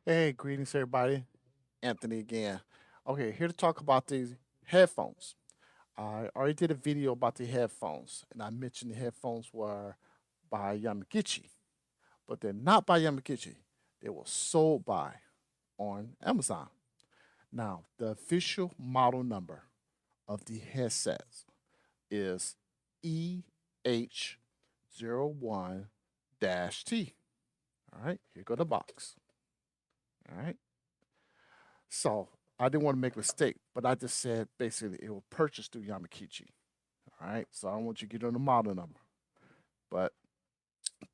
Hey, greetings everybody. Anthony again. Okay, here to talk about these headphones. I already did a video about the headphones, and I mentioned the headphones were by Yamagichi, but they're not by Yamagichi. They were sold by on Amazon. Now, the official model number of the headsets is EH01-T. All right, here go the box. All right. So I didn't want to make a mistake, but I just said basically it was purchased through Yamakichi. All right. So I don't want you to get on the model number. But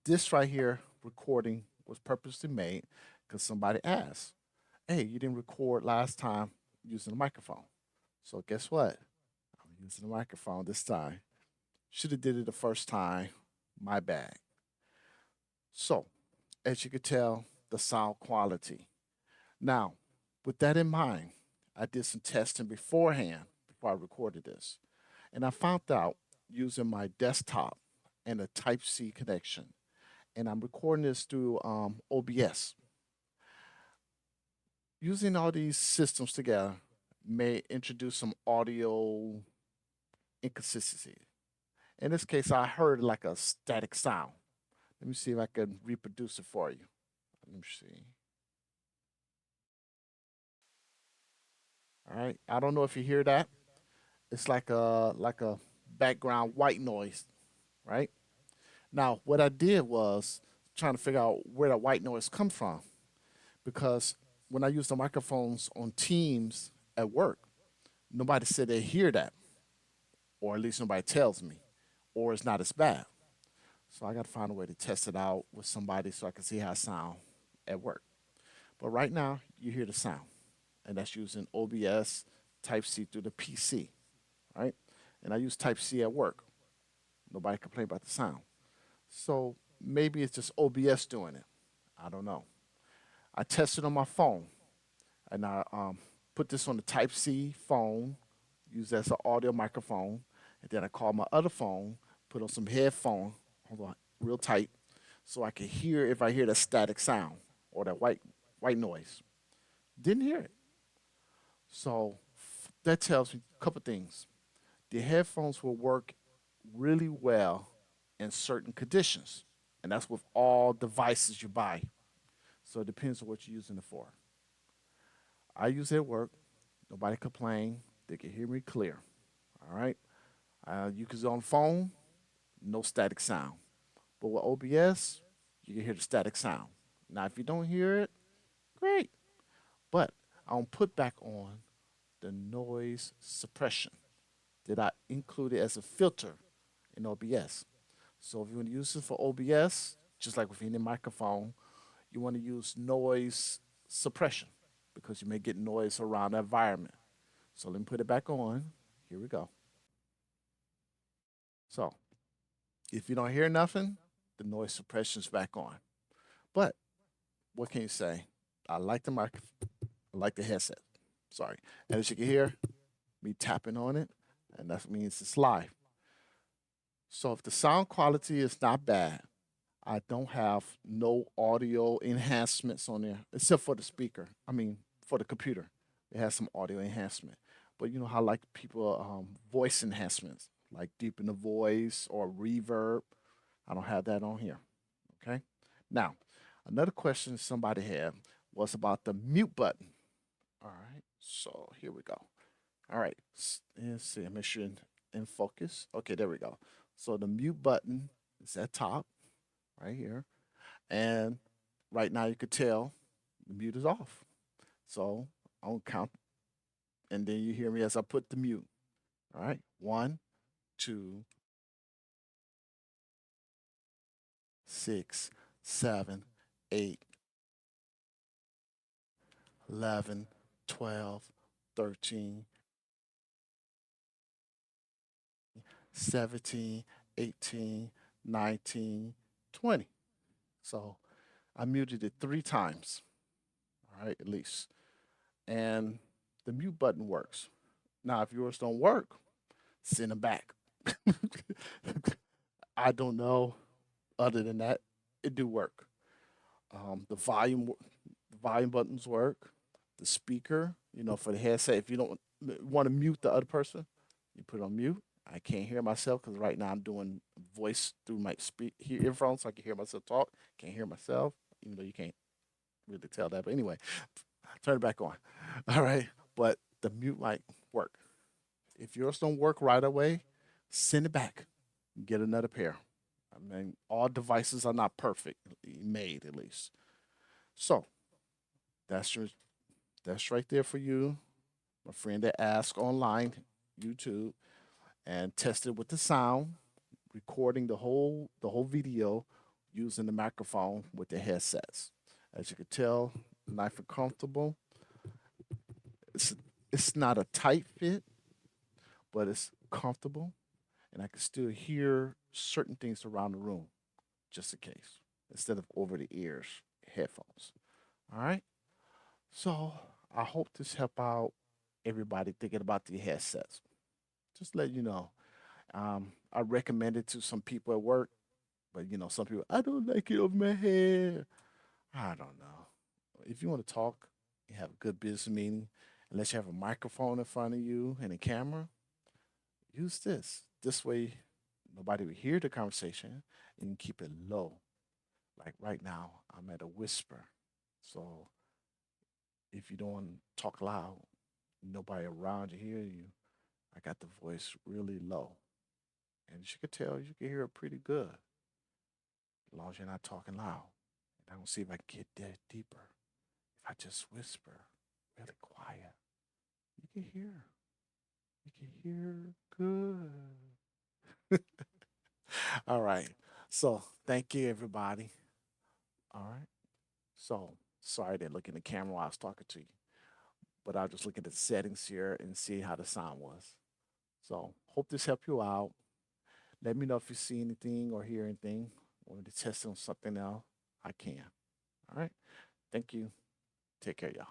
this right here recording was purposely made because somebody asked, hey, you didn't record last time using a microphone. So guess what? I'm using a microphone this time. Should have did it the first time. My bad. So as you could tell, the sound quality. Now, with that in mind, I did some testing beforehand before I recorded this. And I found out using my desktop and a Type C connection. And I'm recording this through OBS. Using all these systems together may introduce some audio inconsistency. In this case, I heard like a static sound. Let me see if I can reproduce it for you. Let me see. All right. I don't know if you hear that. It's like a background white noise, right? Now, what I did was trying to figure out where the white noise comes from because when I use the microphones on Teams at work, nobody said they hear that, or at least nobody tells me, or it's not as bad. So I got to find a way to test it out with somebody so I can see how I sound at work. But right now, you hear the sound, and that's using OBS Type C through the PC, right? And I use Type C at work. Nobody complained about the sound. So maybe it's just OBS doing it. I don't know. I tested on my phone, and I put this on the Type C phone, use that as an audio microphone, and then I called my other phone, put on some headphone, hold on, real tight, so I could hear if I hear the static sound or that white noise. Didn't hear it. So that tells me a couple things. The headphones will work really well in certain conditions, and that's with all devices you buy. So it depends on what you're using it for. I use it at work. Nobody complain. They can hear me clear. All right. You can use it on phone, no static sound. But with OBS, you can hear the static sound. Now, if you don't hear it, great. But I don't put back on the noise suppression that I included as a filter in OBS. So if you want to use it for OBS, just like with any microphone, you want to use noise suppression because you may get noise around the environment. So let me put it back on. Here we go. So if you don't hear nothing, the noise suppression's back on. But what can you say? I like the mic. I like the headset. Sorry. And as you can hear, me tapping on it, and that means it's live. So if the sound quality is not bad, I don't have no audio enhancements on there except for the speaker. I mean, for the computer, it has some audio enhancement. But you know how like people voice enhancements, like deepen the voice or reverb. I don't have that on here. Okay. Now, another question somebody had was about the mute button. All right. So here we go. All right. Let's see. Make sure in focus. Okay, there we go. So the mute button is at top right here. And right now you could tell the mute is off. So I'll count and then you hear me as I put the mute. All right. 1, 2, 6, 7, 8, 11, 12, 13, 17, 18, 19, 20. So I muted it 3 times. All right, at least. And the mute button works. Now, if yours don't work, send them back. I don't know. Other than that, it do work. The volume volume buttons work. The speaker, for the headset, if you don't want to mute the other person, you put it on mute. I can't hear myself because right now I'm doing voice through my earphones, so I can hear myself talk. Can't hear myself, even though you can't really tell that. But anyway, turn it back on. All right, but the mute might work. If yours don't work right away, send it back. Get another pair. I mean, all devices are not perfectly made, at least. So that's your, that's right there for you, my friend that asked online, YouTube, and tested with the sound, recording the whole video using the microphone with the headsets. As you can tell, nice and comfortable. It's it's not a tight fit, but it's comfortable, and I can still hear certain things around the room, just in case, instead of over the ears headphones. All right. So I hope this help out everybody thinking about the headsets. Just let you know. I recommend it to some people at work, but some people, I don't like it over my head. I don't know. If you want to talk, you have a good business meeting, unless you have a microphone in front of you and a camera, use this. This way, nobody will hear the conversation and you keep it low. Like right now, I'm at a whisper. So if you don't talk loud, nobody around you hear you. I got the voice really low. And as you can tell, you can hear it pretty good as long as you're not talking loud. And I'm gonna see if I can get there deeper. If I just whisper really quiet, you can hear. You can hear good. All right. So thank you, everybody. All right. So sorry I didn't look in the camera while I was talking to you, but I'll just look at the settings here and see how the sound was. So hope this helped you out. Let me know if you see anything or hear anything. Want me to test on something else? I can. All right. Thank you. Take care, y'all.